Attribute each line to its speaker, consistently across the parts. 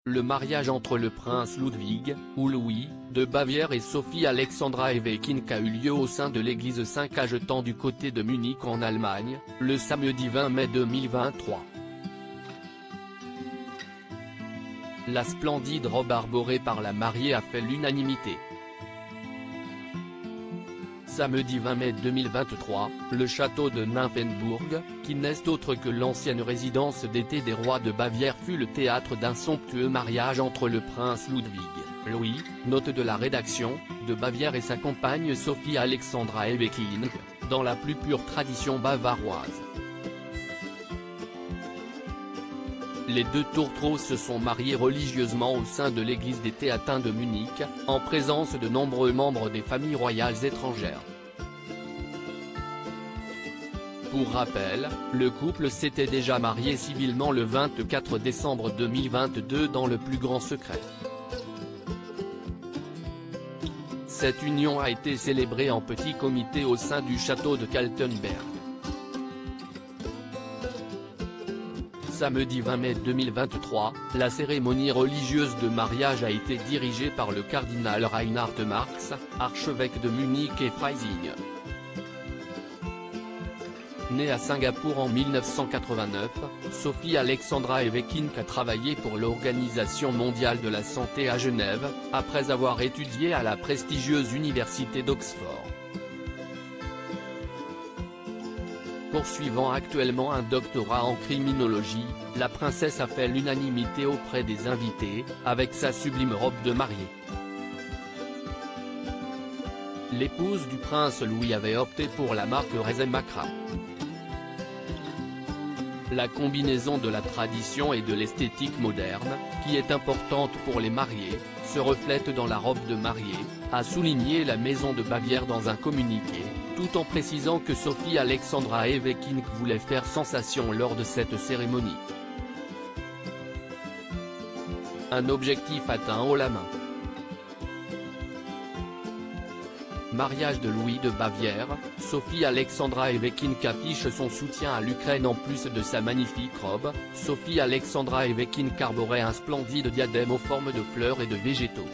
Speaker 1: Le mariage entre le prince Ludwig, ou Louis, de Bavière et Sophie Alexandra Ewekink a eu lieu au sein de l'église Saint-Cajetan du côté de Munich en Allemagne, le samedi 20 mai 2023. La splendide robe arborée par la mariée a fait l'unanimité. Samedi 20 mai 2023, le château de Nymphenburg, qui n'est autre que l'ancienne résidence d'été des rois de Bavière, fut le théâtre d'un somptueux mariage entre le prince Ludwig, Louis, note de la rédaction, de Bavière et sa compagne Sophie Alexandra Ewekink, dans la plus pure tradition bavaroise. Les deux tourtereaux se sont mariés religieusement au sein de l'église des Théatins de Munich, en présence de nombreux membres des familles royales étrangères. Pour rappel, le couple s'était déjà marié civilement le 24 décembre 2022 dans le plus grand secret. Cette union a été célébrée en petit comité au sein du château de Kaltenberg. Samedi 20 mai 2023, la cérémonie religieuse de mariage a été dirigée par le cardinal Reinhard Marx, archevêque de Munich et Freising. Née à Singapour en 1989, Sophie Alexandra Ewekink a travaillé pour l'Organisation mondiale de la santé à Genève, après avoir étudié à la prestigieuse université d'Oxford. Poursuivant actuellement un doctorat en criminologie, la princesse a fait l'unanimité auprès des invités, avec sa sublime robe de mariée. L'épouse du prince Louis avait opté pour la marque Resemacra. La combinaison de la tradition et de l'esthétique moderne, qui est importante pour les mariés, se reflète dans la robe de mariée, a souligné la maison de Bavière dans un communiqué, tout en précisant que Sophie Alexandra Ewekink voulait faire sensation lors de cette cérémonie. Un objectif atteint haut la main. Mariage de Louis de Bavière, Sophie Alexandra Ewekink affiche son soutien à l'Ukraine. En plus de sa magnifique robe, Sophie Alexandra Ewekink arborait un splendide diadème aux formes de fleurs et de végétaux.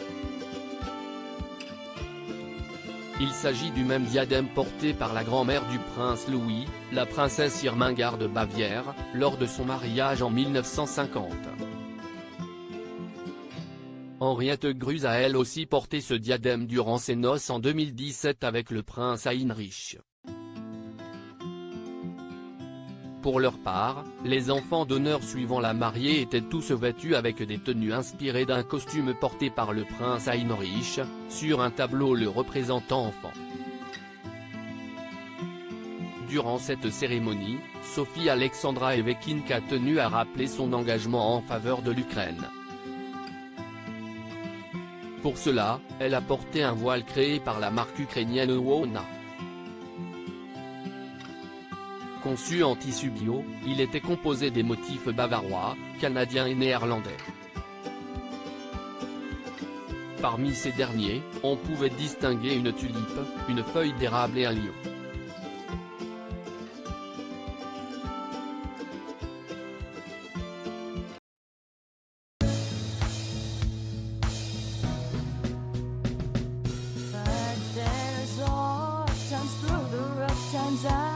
Speaker 1: Il s'agit du même diadème porté par la grand-mère du prince Louis, la princesse Irmingar de Bavière, lors de son mariage en 1950. Henriette Grüß a elle aussi porté ce diadème durant ses noces en 2017 avec le prince Heinrich. Pour leur part, les enfants d'honneur suivant la mariée étaient tous vêtus avec des tenues inspirées d'un costume porté par le prince Heinrich, sur un tableau le représentant enfant. Durant cette cérémonie, Sophie Alexandra Ewekink a tenu à rappeler son engagement en faveur de l'Ukraine. Pour cela, elle a porté un voile créé par la marque ukrainienne Wona. Conçu en tissu bio, il était composé des motifs bavarois, canadiens et néerlandais. Parmi ces derniers, on pouvait distinguer une tulipe, une feuille d'érable et un lion.
Speaker 2: Through the rough times